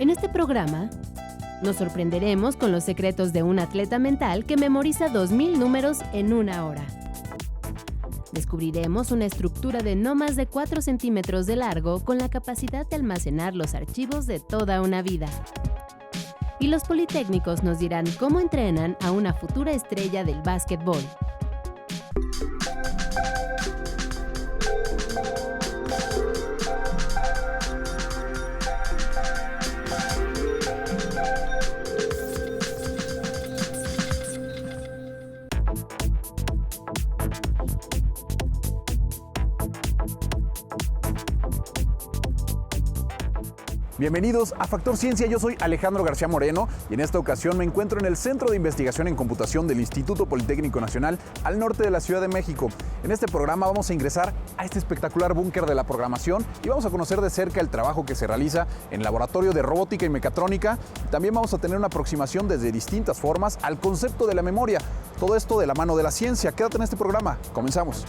En este programa, nos sorprenderemos con los secretos de un atleta mental que memoriza 2000 números en una hora. Descubriremos una estructura de no más de 4 centímetros de largo con la capacidad de almacenar los archivos de toda una vida. Y los politécnicos nos dirán cómo entrenan a una futura estrella del básquetbol. Bienvenidos a Factor Ciencia, yo soy Alejandro García Moreno y en esta ocasión me encuentro en el Centro de Investigación en Computación del Instituto Politécnico Nacional al norte de la Ciudad de México. En este programa vamos a ingresar a este espectacular búnker de la programación y vamos a conocer de cerca el trabajo que se realiza en el laboratorio de robótica y mecatrónica. También vamos a tener una aproximación desde distintas formas al concepto de la memoria. Todo esto de la mano de la ciencia. Quédate en este programa. Comenzamos.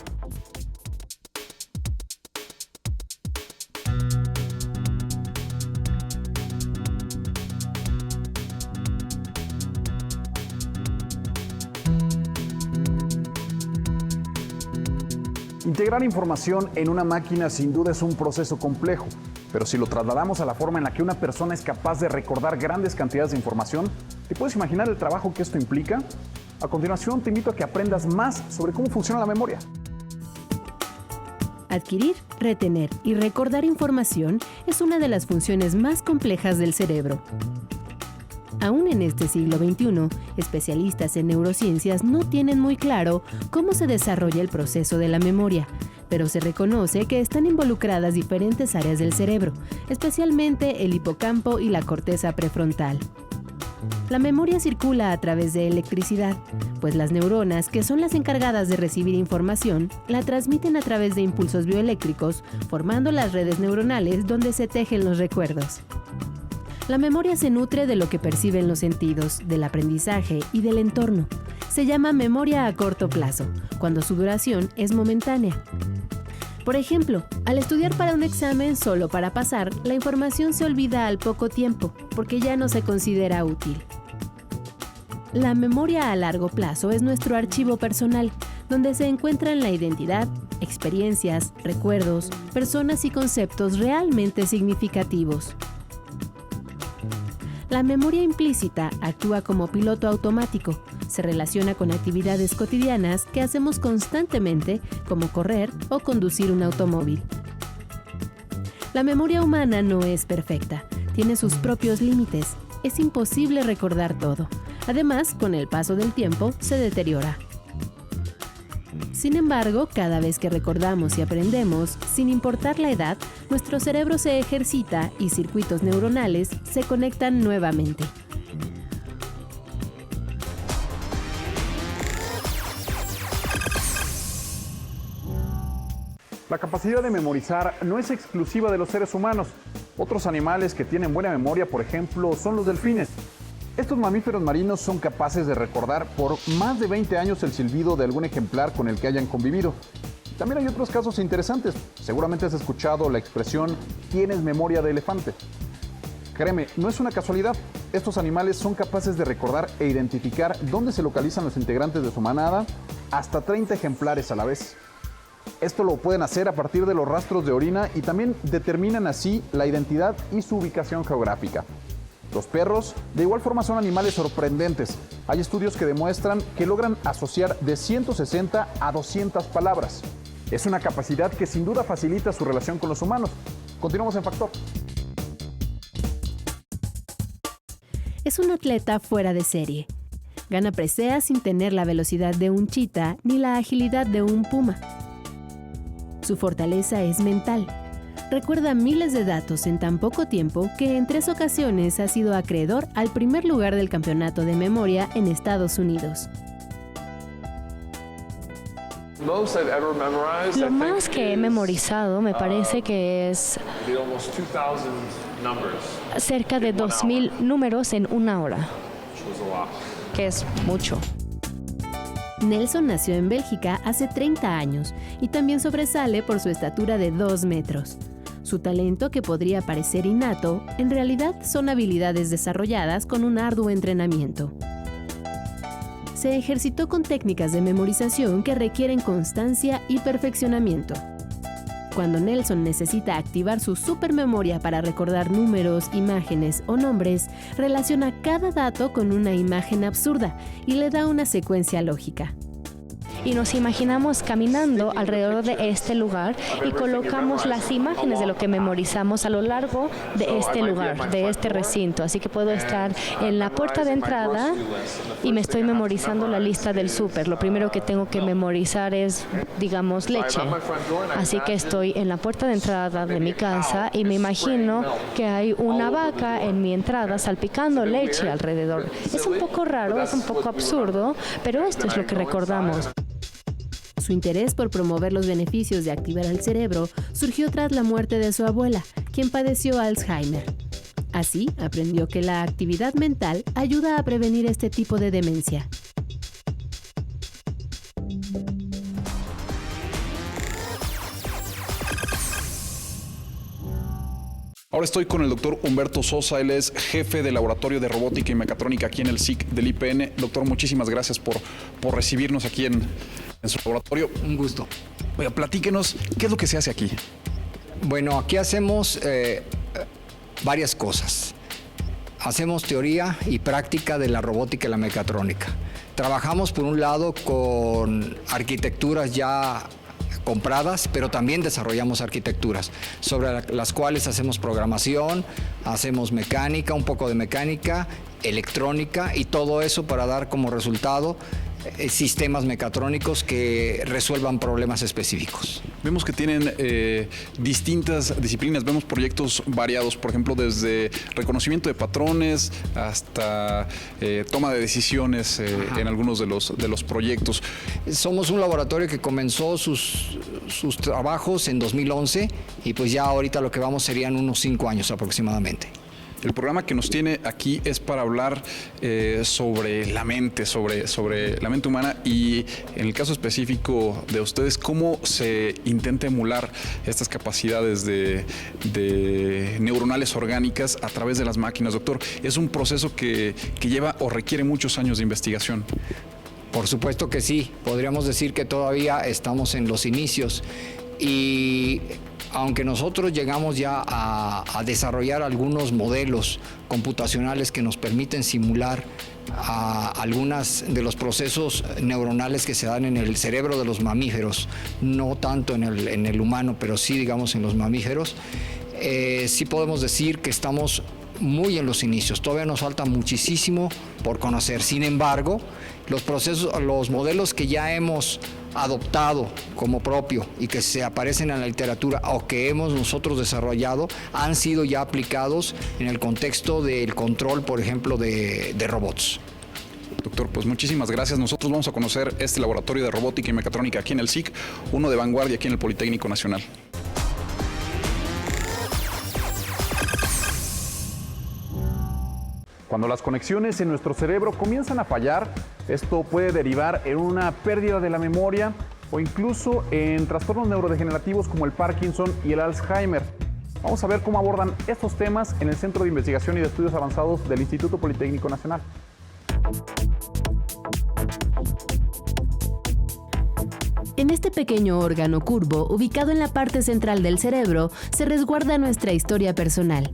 Integrar información en una máquina sin duda es un proceso complejo, pero si lo trasladamos a la forma en la que una persona es capaz de recordar grandes cantidades de información, ¿te puedes imaginar el trabajo que esto implica? A continuación te invito a que aprendas más sobre cómo funciona la memoria. Adquirir, retener y recordar información es una de las funciones más complejas del cerebro. Aún en este siglo XXI, especialistas en neurociencias no tienen muy claro cómo se desarrolla el proceso de la memoria, pero se reconoce que están involucradas diferentes áreas del cerebro, especialmente el hipocampo y la corteza prefrontal. La memoria circula a través de electricidad, pues las neuronas, que son las encargadas de recibir información, la transmiten a través de impulsos bioeléctricos, formando las redes neuronales donde se tejen los recuerdos. La memoria se nutre de lo que perciben los sentidos, del aprendizaje y del entorno. Se llama memoria a corto plazo, cuando su duración es momentánea. Por ejemplo, al estudiar para un examen solo para pasar, la información se olvida al poco tiempo, porque ya no se considera útil. La memoria a largo plazo es nuestro archivo personal, donde se encuentran la identidad, experiencias, recuerdos, personas y conceptos realmente significativos. La memoria implícita actúa como piloto automático, se relaciona con actividades cotidianas que hacemos constantemente, como correr o conducir un automóvil. La memoria humana no es perfecta, tiene sus propios límites, es imposible recordar todo. Además, con el paso del tiempo, se deteriora. Sin embargo, cada vez que recordamos y aprendemos, sin importar la edad, nuestro cerebro se ejercita y circuitos neuronales se conectan nuevamente. La capacidad de memorizar no es exclusiva de los seres humanos. Otros animales que tienen buena memoria, por ejemplo, son los delfines. Estos mamíferos marinos son capaces de recordar por más de 20 años el silbido de algún ejemplar con el que hayan convivido. También hay otros casos interesantes. Seguramente has escuchado la expresión "tienes memoria de elefante". Créeme, no es una casualidad. Estos animales son capaces de recordar e identificar dónde se localizan los integrantes de su manada, hasta 30 ejemplares a la vez. Esto lo pueden hacer a partir de los rastros de orina y también determinan así la identidad y su ubicación geográfica. Los perros, de igual forma, son animales sorprendentes. Hay estudios que demuestran que logran asociar de 160 a 200 palabras. Es una capacidad que sin duda facilita su relación con los humanos. Continuamos en Factor. Es un atleta fuera de serie. Gana preseas sin tener la velocidad de un chita ni la agilidad de un puma. Su fortaleza es mental. Recuerda miles de datos en tan poco tiempo que en 3 ocasiones ha sido acreedor al primer lugar del campeonato de memoria en Estados Unidos. Lo más que he memorizado me parece que es cerca de 2000 números en una hora, que es mucho. Nelson nació en Bélgica hace 30 años y también sobresale por su estatura de 2 metros. Su talento, que podría parecer innato, en realidad son habilidades desarrolladas con un arduo entrenamiento. Se ejercitó con técnicas de memorización que requieren constancia y perfeccionamiento. Cuando Nelson necesita activar su supermemoria para recordar números, imágenes o nombres, relaciona cada dato con una imagen absurda y le da una secuencia lógica. Y nos imaginamos caminando alrededor de este lugar y colocamos las imágenes de lo que memorizamos a lo largo de este lugar, de este recinto. Así que puedo estar en la puerta de entrada y me estoy memorizando la lista del súper. Lo primero que tengo que memorizar es, digamos, leche. Así que estoy en la puerta de entrada de mi casa y me imagino que hay una vaca en mi entrada salpicando leche alrededor. Es un poco raro, es un poco absurdo, pero esto es lo que recordamos. Su interés por promover los beneficios de activar el cerebro surgió tras la muerte de su abuela, quien padeció Alzheimer. Así, aprendió que la actividad mental ayuda a prevenir este tipo de demencia. Ahora estoy con el doctor Humberto Sosa, él es jefe de Laboratorio de Robótica y Mecatrónica aquí en el SIC del IPN. Doctor, muchísimas gracias por recibirnos aquí en su laboratorio. Un gusto. Oiga, platíquenos, ¿qué es lo que se hace aquí? Bueno, aquí hacemos varias cosas. Hacemos teoría y práctica de la robótica y la mecatrónica. Trabajamos por un lado con arquitecturas ya compradas, pero también desarrollamos arquitecturas sobre las cuales hacemos programación, hacemos mecánica, un poco de mecánica, electrónica y todo eso para dar como resultado sistemas mecatrónicos que resuelvan problemas específicos. Vemos que tienen distintas disciplinas, vemos proyectos variados, por ejemplo, desde reconocimiento de patrones hasta toma de decisiones en algunos de los proyectos. Somos un laboratorio que comenzó sus trabajos en 2011 y pues ya ahorita lo que vamos serían unos 5 años aproximadamente. El programa que nos tiene aquí es para hablar sobre la mente, sobre la mente humana y en el caso específico de ustedes, cómo se intenta emular estas capacidades de neuronales orgánicas a través de las máquinas. Doctor, es un proceso que lleva o requiere muchos años de investigación. Por supuesto que sí, podríamos decir que todavía estamos en los inicios y aunque nosotros llegamos ya a desarrollar algunos modelos computacionales que nos permiten simular algunas de los procesos neuronales que se dan en el cerebro de los mamíferos, no tanto en el humano, pero sí, digamos, en los mamíferos, sí podemos decir que estamos muy en los inicios. Todavía nos falta muchísimo por conocer. Sin embargo, los modelos que ya hemos adoptado como propio y que se aparecen en la literatura o que hemos nosotros desarrollado han sido ya aplicados en el contexto del control, por ejemplo, de robots. Doctor, pues muchísimas gracias. Nosotros vamos a conocer este laboratorio de robótica y mecatrónica aquí en el SIC, uno de vanguardia aquí en el Politécnico Nacional. Cuando las conexiones en nuestro cerebro comienzan a fallar, esto puede derivar en una pérdida de la memoria o incluso en trastornos neurodegenerativos como el Parkinson y el Alzheimer. Vamos a ver cómo abordan estos temas en el Centro de Investigación y de Estudios Avanzados del Instituto Politécnico Nacional. En este pequeño órgano curvo, ubicado en la parte central del cerebro, se resguarda nuestra historia personal,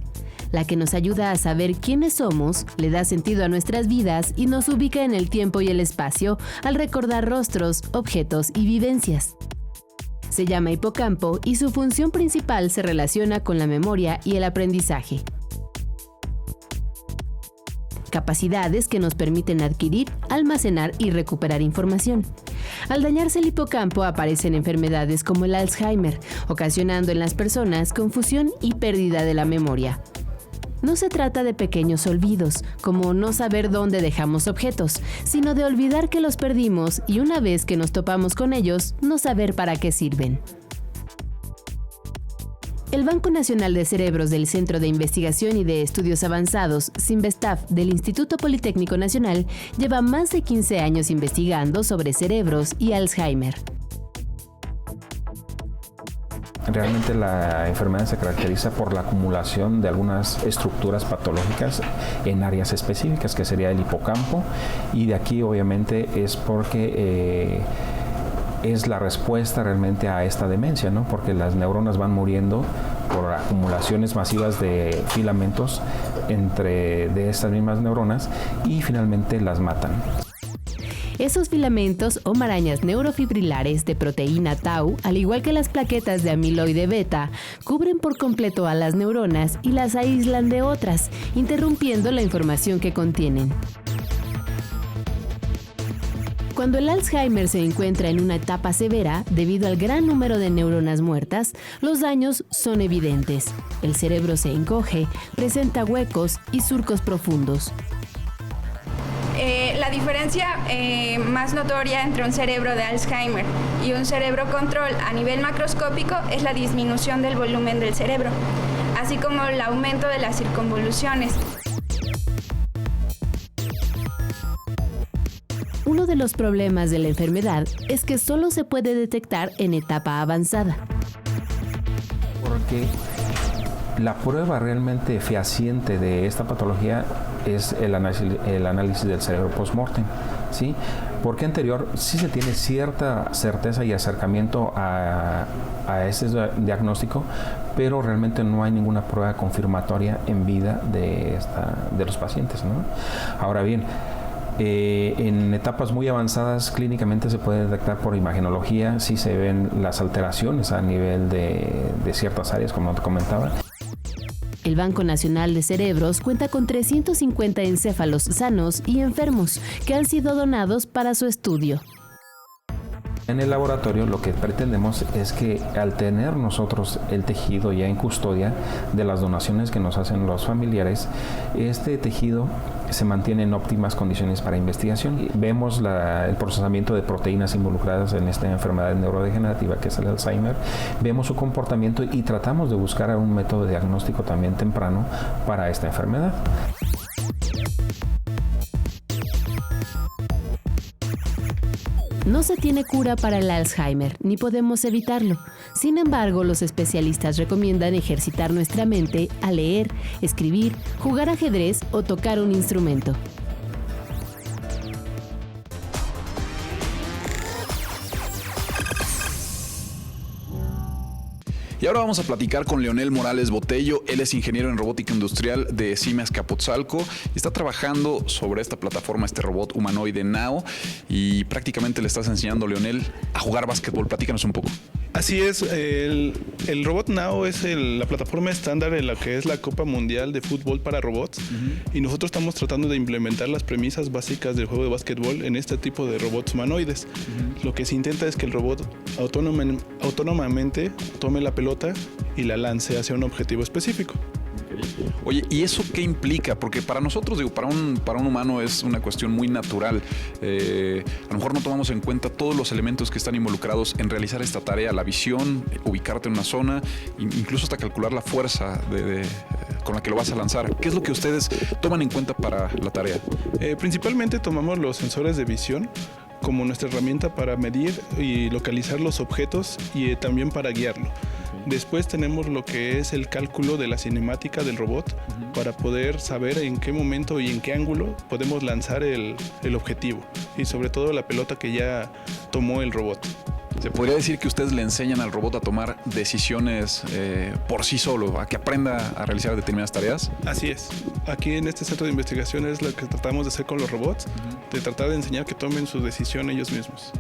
la que nos ayuda a saber quiénes somos, le da sentido a nuestras vidas y nos ubica en el tiempo y el espacio al recordar rostros, objetos y vivencias. Se llama hipocampo y su función principal se relaciona con la memoria y el aprendizaje. Capacidades que nos permiten adquirir, almacenar y recuperar información. Al dañarse el hipocampo aparecen enfermedades como el Alzheimer, ocasionando en las personas confusión y pérdida de la memoria. No se trata de pequeños olvidos, como no saber dónde dejamos objetos, sino de olvidar que los perdimos y una vez que nos topamos con ellos, no saber para qué sirven. El Banco Nacional de Cerebros del Centro de Investigación y de Estudios Avanzados, CINVESTAF, del Instituto Politécnico Nacional, lleva más de 15 años investigando sobre cerebros y Alzheimer. Realmente la enfermedad se caracteriza por la acumulación de algunas estructuras patológicas en áreas específicas, que sería el hipocampo, y de aquí obviamente es porque es la respuesta realmente a esta demencia, ¿no? Porque las neuronas van muriendo por acumulaciones masivas de filamentos de estas mismas neuronas y finalmente las matan. Esos filamentos o marañas neurofibrilares de proteína tau, al igual que las plaquetas de amiloide beta, cubren por completo a las neuronas y las aíslan de otras, interrumpiendo la información que contienen. Cuando el Alzheimer se encuentra en una etapa severa, debido al gran número de neuronas muertas, los daños son evidentes. El cerebro se encoge, presenta huecos y surcos profundos. La diferencia más notoria entre un cerebro de Alzheimer y un cerebro control a nivel macroscópico es la disminución del volumen del cerebro, así como el aumento de las circunvoluciones. Uno de los problemas de la enfermedad es que solo se puede detectar en etapa avanzada. Porque la prueba realmente fehaciente de esta patología es el análisis del cerebro post-mortem, ¿sí? Porque anterior sí se tiene cierta certeza y acercamiento a ese diagnóstico, pero realmente no hay ninguna prueba confirmatoria en vida de los pacientes, ¿no? Ahora bien, en etapas muy avanzadas clínicamente se puede detectar por imagenología si se ven las alteraciones a nivel de ciertas áreas, como te comentaba. El Banco Nacional de Cerebros cuenta con 350 encéfalos sanos y enfermos que han sido donados para su estudio. En el laboratorio lo que pretendemos es que al tener nosotros el tejido ya en custodia de las donaciones que nos hacen los familiares, este tejido se mantiene en óptimas condiciones para investigación. Vemos el procesamiento de proteínas involucradas en esta enfermedad neurodegenerativa que es el Alzheimer, vemos su comportamiento y tratamos de buscar un método de diagnóstico también temprano para esta enfermedad. No se tiene cura para el Alzheimer, ni podemos evitarlo. Sin embargo, los especialistas recomiendan ejercitar nuestra mente a leer, escribir, jugar ajedrez o tocar un instrumento. Y ahora vamos a platicar con Leonel Morales Botello. Él es ingeniero en robótica industrial de Siemens Capotzalco y está trabajando sobre esta plataforma, este robot humanoide Nao, y prácticamente le estás enseñando, Leonel, a jugar básquetbol. Platícanos un poco. Así es, el robot Nao es la plataforma estándar en la que es la Copa Mundial de Fútbol para Robots, y nosotros estamos tratando de implementar las premisas básicas del juego de básquetbol en este tipo de robots humanoides. Lo que se intenta es que el robot autónomamente tome la pelota y la lance hacia un objetivo específico. Oye, ¿y eso qué implica? Porque para nosotros, para un humano es una cuestión muy natural. A lo mejor no tomamos en cuenta todos los elementos que están involucrados en realizar esta tarea, la visión, ubicarte en una zona, incluso hasta calcular la fuerza con la que lo vas a lanzar. ¿Qué es lo que ustedes toman en cuenta para la tarea? Principalmente tomamos los sensores de visión como nuestra herramienta para medir y localizar los objetos y también para guiarlo. Después tenemos lo que es el cálculo de la cinemática del robot para poder saber en qué momento y en qué ángulo podemos lanzar el objetivo y sobre todo la pelota que ya tomó el robot. ¿Se podría decir que ustedes le enseñan al robot a tomar decisiones por sí solo, a que aprenda a realizar determinadas tareas? Así es. Aquí en este centro de investigación es lo que tratamos de hacer con los robots, de tratar de enseñar que tomen su decisión ellos mismos.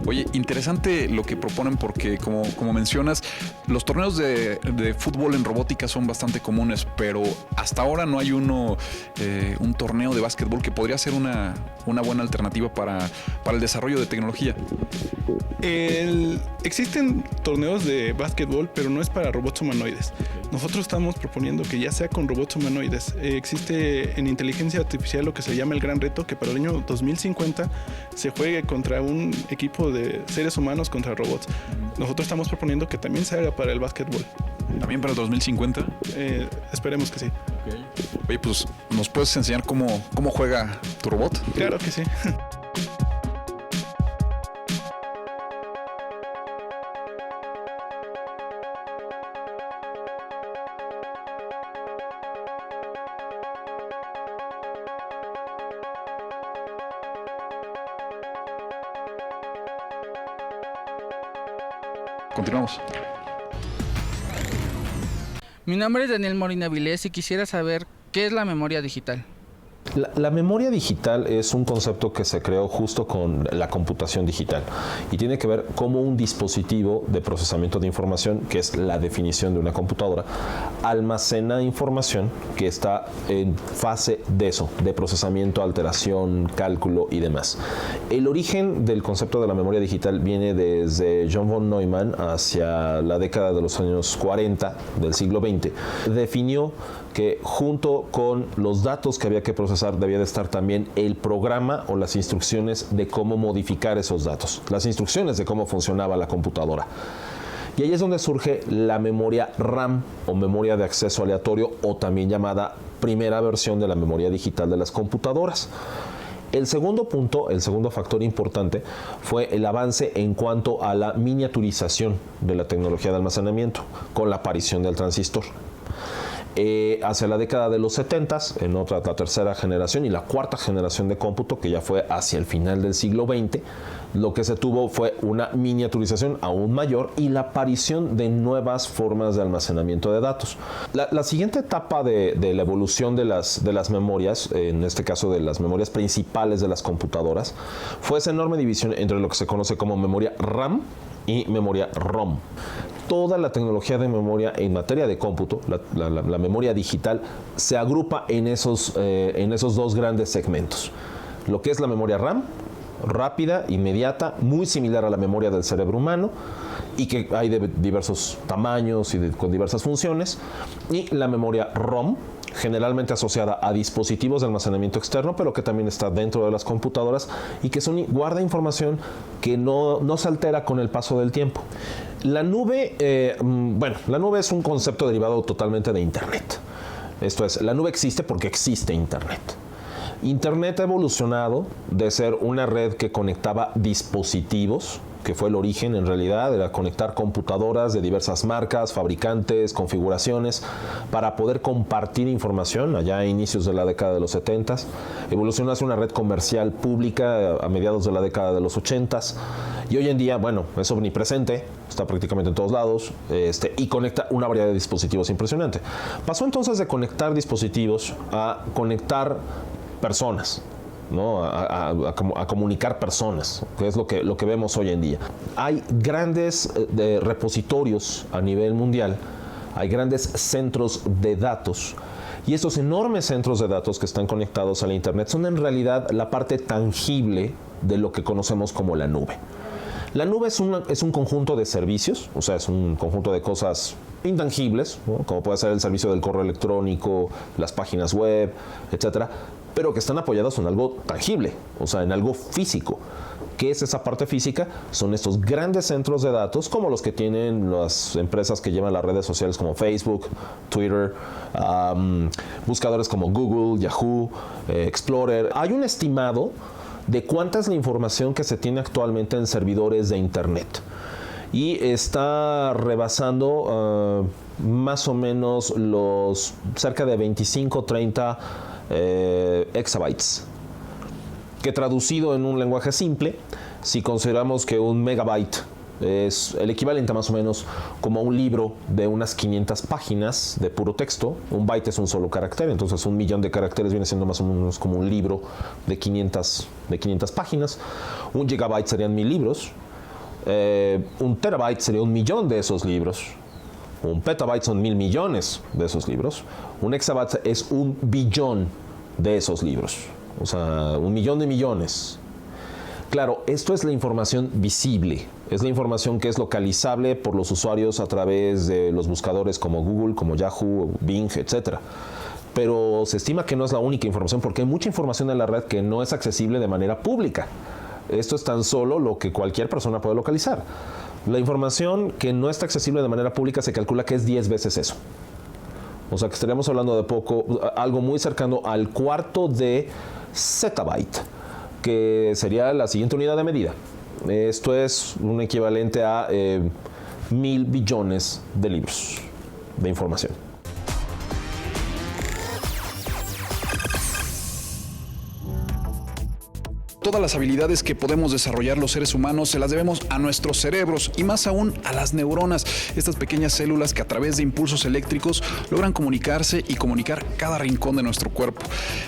Oye, interesante lo que proponen porque, como mencionas, los torneos de fútbol en robótica son bastante comunes, pero hasta ahora no hay un torneo de básquetbol que podría ser una buena alternativa para el desarrollo de tecnología. Existen torneos de básquetbol, pero no es para robots humanoides. Nosotros estamos proponiendo que ya sea con robots humanoides. Existe en inteligencia artificial lo que se llama el gran reto, que para el año 2050 se juegue contra un equipo de seres humanos contra robots. Nosotros estamos proponiendo que también se haga para el básquetbol. ¿También para el 2050? Esperemos que sí. Okay. Oye, pues, ¿nos puedes enseñar cómo juega tu robot? Claro que sí. Continuamos. Mi nombre es Daniel Molina Vilés y quisiera saber qué es la memoria digital. La memoria digital es un concepto que se creó justo con la computación digital y tiene que ver cómo un dispositivo de procesamiento de información, que es la definición de una computadora, almacena información que está en fase de eso, de procesamiento, alteración, cálculo y demás. El origen del concepto de la memoria digital viene desde John von Neumann hacia la década de los años 40 del siglo XX. Definió que junto con los datos que había que procesar debía de estar también el programa o las instrucciones de cómo modificar esos datos, las instrucciones de cómo funcionaba la computadora. Y ahí es donde surge la memoria RAM o memoria de acceso aleatorio, o también llamada primera versión de la memoria digital de las computadoras. El segundo punto, el segundo factor importante, fue el avance en cuanto a la miniaturización de la tecnología de almacenamiento con la aparición del transistor. Hacia la década de los 70s, en la tercera generación y la cuarta generación de cómputo, que ya fue hacia el final del siglo XX, lo que se tuvo fue una miniaturización aún mayor y la aparición de nuevas formas de almacenamiento de datos. La siguiente etapa de la evolución de las memorias, en este caso de las memorias principales de las computadoras, fue esa enorme división entre lo que se conoce como memoria RAM y memoria ROM. Toda la tecnología de memoria en materia de cómputo, la memoria digital, se agrupa en esos dos grandes segmentos. Lo que es la memoria RAM, rápida, inmediata, muy similar a la memoria del cerebro humano y que hay de diversos tamaños y con diversas funciones. Y la memoria ROM, generalmente asociada a dispositivos de almacenamiento externo, pero que también está dentro de las computadoras y que guarda información que no se altera con el paso del tiempo. La nube, la nube es un concepto derivado totalmente de Internet. Esto es, la nube existe porque existe Internet. Internet ha evolucionado de ser una red que conectaba dispositivos, que fue el origen en realidad, era conectar computadoras de diversas marcas, fabricantes, configuraciones, para poder compartir información allá a inicios de la década de los 70s. Evolucionó hacia una red comercial pública a mediados de la década de los 80s. Y hoy en día, bueno, es omnipresente, está prácticamente en todos lados, y conecta una variedad de dispositivos impresionante. Pasó entonces de conectar dispositivos a conectar personas, ¿no? a comunicar personas, que es lo que vemos hoy en día. Hay grandes repositorios a nivel mundial, hay grandes centros de datos, y estos enormes centros de datos que están conectados a la Internet son en realidad la parte tangible de lo que conocemos como la nube. La nube es un conjunto de servicios, o sea, es un conjunto de cosas intangibles, ¿no? Como puede ser el servicio del correo electrónico, las páginas web, etcétera, pero que están apoyados en algo tangible, o sea, en algo físico. ¿Qué es esa parte física? Son estos grandes centros de datos, como los que tienen las empresas que llevan las redes sociales como Facebook, Twitter, buscadores como Google, Yahoo, Explorer. Hay un estimado de cuánta es la información que se tiene actualmente en servidores de Internet. Y está rebasando más o menos los cerca de 25-30 exabytes, que traducido en un lenguaje simple, si consideramos que un megabyte es el equivalente más o menos como a un libro de unas 500 páginas de puro texto. Un byte es un solo carácter, entonces 1 millón de caracteres viene siendo más o menos como un libro de 500 páginas. 1 gigabyte serían 1000 libros. 1 terabyte sería 1 millón de esos libros. 1 petabyte son 1000 millones de esos libros. 1 exabyte es 1 billón de esos libros. O sea, 1 millón de millones. Claro, esto es la información visible, es la información que es localizable por los usuarios a través de los buscadores como Google, como Yahoo, Bing, etc. Pero se estima que no es la única información porque hay mucha información en la red que no es accesible de manera pública. Esto es tan solo lo que cualquier persona puede localizar. La información que no está accesible de manera pública se calcula que es 10 veces eso. O sea que estaríamos hablando de algo muy cercano al cuarto de zettabyte, que sería la siguiente unidad de medida. Esto es un equivalente a 1000 billones de libros de información. Todas las habilidades que podemos desarrollar los seres humanos se las debemos a nuestros cerebros y más aún a las neuronas, estas pequeñas células que a través de impulsos eléctricos logran comunicarse y comunicar cada rincón de nuestro cuerpo.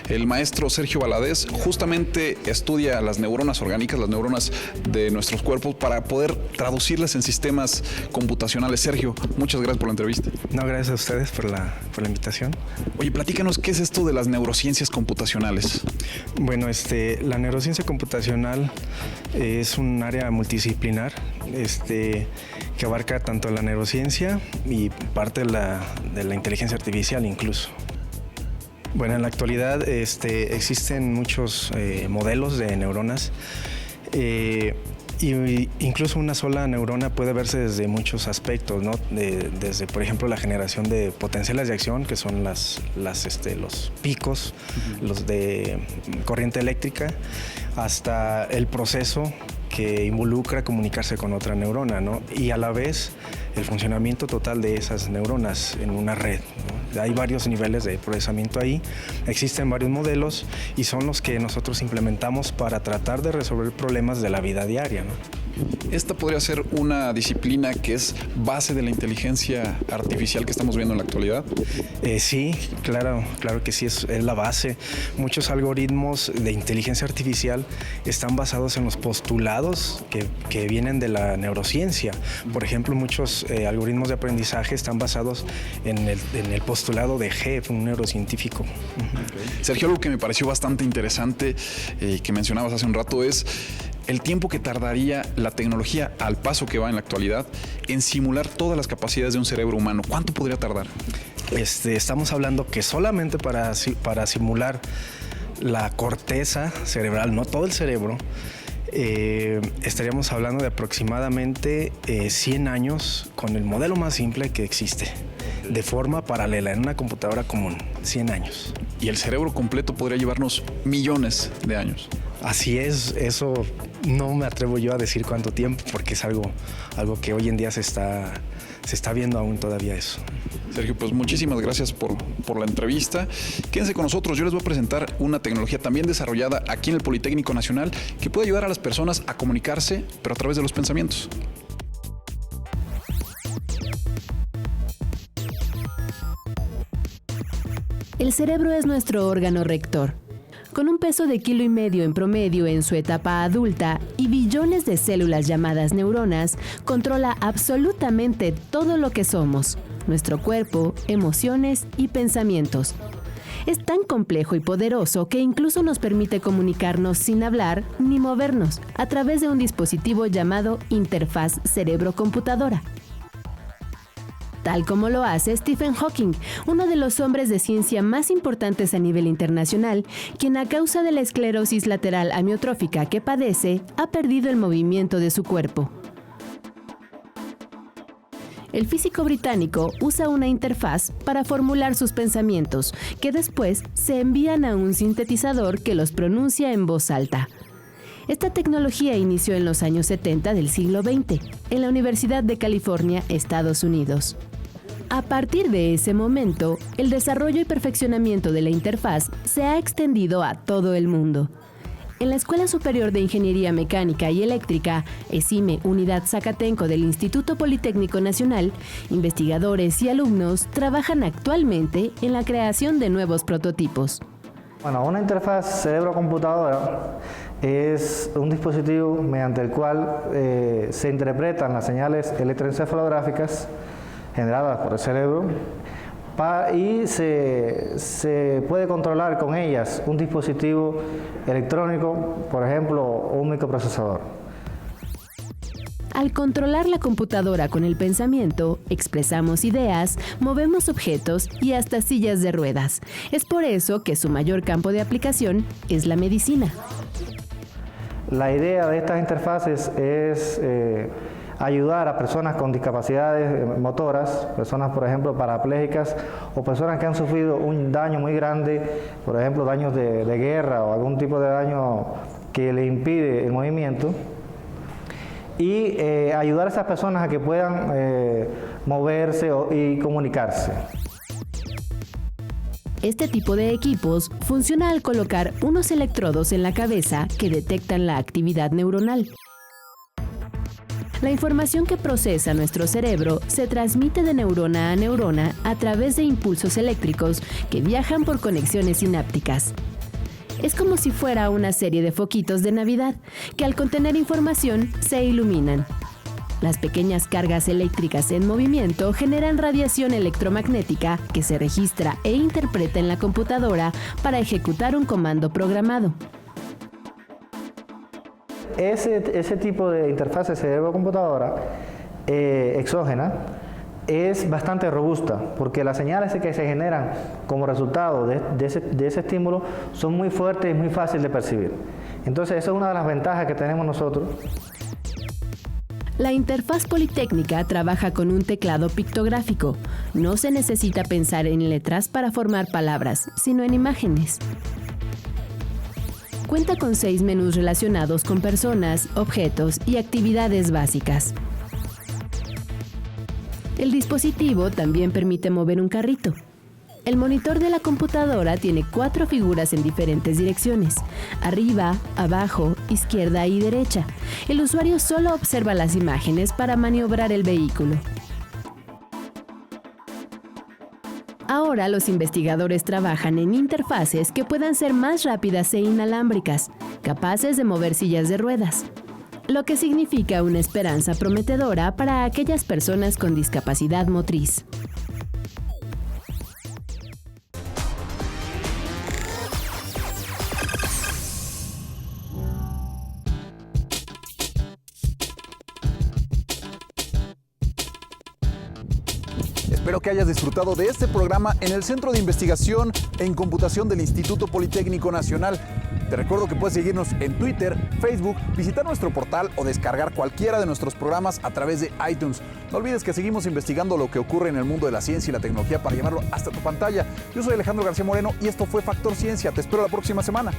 El maestro Sergio Valadez justamente estudia las neuronas orgánicas, las neuronas de nuestros cuerpos, para poder traducirlas en sistemas computacionales. Sergio, muchas gracias por la entrevista. No, gracias a ustedes por la invitación. Oye, platícanos, ¿qué es esto de las neurociencias computacionales? Bueno, la neurociencia computacional es un área multidisciplinar que abarca tanto la neurociencia y parte de la inteligencia artificial incluso. Bueno, en la actualidad existen muchos modelos de neuronas y incluso una sola neurona puede verse desde muchos aspectos, ¿no? Desde, por ejemplo, la generación de potenciales de acción, que son los picos, los de corriente eléctrica, hasta el proceso que involucra comunicarse con otra neurona, ¿no? Y a la vez el funcionamiento total de esas neuronas en una red, ¿no? Hay varios niveles de procesamiento ahí, existen varios modelos y son los que nosotros implementamos para tratar de resolver problemas de la vida diaria, ¿no? Esta podría ser una disciplina que es base de la inteligencia artificial que estamos viendo en la actualidad. Sí, claro que sí, es la base. Muchos algoritmos de inteligencia artificial están basados en los postulados que vienen de la neurociencia. Por ejemplo, muchos algoritmos de aprendizaje están basados en el postulado de Hebb, un neurocientífico. Sergio, algo que me pareció bastante interesante que mencionabas hace un rato es el tiempo que tardaría la tecnología, al paso que va en la actualidad, en simular todas las capacidades de un cerebro humano. ¿Cuánto podría tardar? Estamos hablando que solamente para simular la corteza cerebral, no todo el cerebro, estaríamos hablando de aproximadamente 100 años con el modelo más simple que existe, de forma paralela en una computadora común, 100 años. Y el cerebro completo podría llevarnos millones de años. Así es, eso no me atrevo yo a decir cuánto tiempo, porque es algo que hoy en día se está viendo aún todavía eso. Sergio, pues muchísimas gracias por la entrevista. Quédense con nosotros, yo les voy a presentar una tecnología también desarrollada aquí en el Politécnico Nacional que puede ayudar a las personas a comunicarse, pero a través de los pensamientos. El cerebro es nuestro órgano rector. Con un peso de 1,5 kilos en promedio en su etapa adulta y billones de células llamadas neuronas, controla absolutamente todo lo que somos, nuestro cuerpo, emociones y pensamientos. Es tan complejo y poderoso que incluso nos permite comunicarnos sin hablar ni movernos a través de un dispositivo llamado interfaz cerebro-computadora. Tal como lo hace Stephen Hawking, uno de los hombres de ciencia más importantes a nivel internacional, quien a causa de la esclerosis lateral amiotrófica que padece, ha perdido el movimiento de su cuerpo. El físico británico usa una interfaz para formular sus pensamientos, que después se envían a un sintetizador que los pronuncia en voz alta. Esta tecnología inició en los años 70 del siglo XX, en la Universidad de California, Estados Unidos. A partir de ese momento, el desarrollo y perfeccionamiento de la interfaz se ha extendido a todo el mundo. En la Escuela Superior de Ingeniería Mecánica y Eléctrica, ESIME Unidad Zacatenco del Instituto Politécnico Nacional, investigadores y alumnos trabajan actualmente en la creación de nuevos prototipos. Bueno, una interfaz cerebro-computadora es un dispositivo mediante el cual se interpretan las señales electroencefalográficas generadas por el cerebro y se puede controlar con ellas un dispositivo electrónico, por ejemplo, un microprocesador. Al controlar la computadora con el pensamiento, expresamos ideas, movemos objetos y hasta sillas de ruedas. Es por eso que su mayor campo de aplicación es la medicina. La idea de estas interfaces es ayudar a personas con discapacidades motoras, personas por ejemplo paraplégicas o personas que han sufrido un daño muy grande, por ejemplo daños de guerra o algún tipo de daño que le impide el movimiento, y ayudar a esas personas a que puedan moverse y comunicarse. Este tipo de equipos funciona al colocar unos electrodos en la cabeza que detectan la actividad neuronal. La información que procesa nuestro cerebro se transmite de neurona a neurona a través de impulsos eléctricos que viajan por conexiones sinápticas. Es como si fuera una serie de foquitos de Navidad que al contener información se iluminan. Las pequeñas cargas eléctricas en movimiento generan radiación electromagnética que se registra e interpreta en la computadora para ejecutar un comando programado. Ese tipo de interfaz cerebro-computadora exógena es bastante robusta porque las señales que se generan como resultado de ese estímulo son muy fuertes y muy fáciles de percibir. Entonces, esa es una de las ventajas que tenemos nosotros. La interfaz Politécnica trabaja con un teclado pictográfico. No se necesita pensar en letras para formar palabras, sino en imágenes. Cuenta con 6 menús relacionados con personas, objetos y actividades básicas. El dispositivo también permite mover un carrito. El monitor de la computadora tiene 4 figuras en diferentes direcciones: arriba, abajo, izquierda y derecha. El usuario solo observa las imágenes para maniobrar el vehículo. Ahora los investigadores trabajan en interfaces que puedan ser más rápidas e inalámbricas, capaces de mover sillas de ruedas, lo que significa una esperanza prometedora para aquellas personas con discapacidad motriz. Espero que hayas disfrutado de este programa en el Centro de Investigación en Computación del Instituto Politécnico Nacional. Te recuerdo que puedes seguirnos en Twitter, Facebook, visitar nuestro portal o descargar cualquiera de nuestros programas a través de iTunes. No olvides que seguimos investigando lo que ocurre en el mundo de la ciencia y la tecnología para llevarlo hasta tu pantalla. Yo soy Alejandro García Moreno y esto fue Factor Ciencia. Te espero la próxima semana.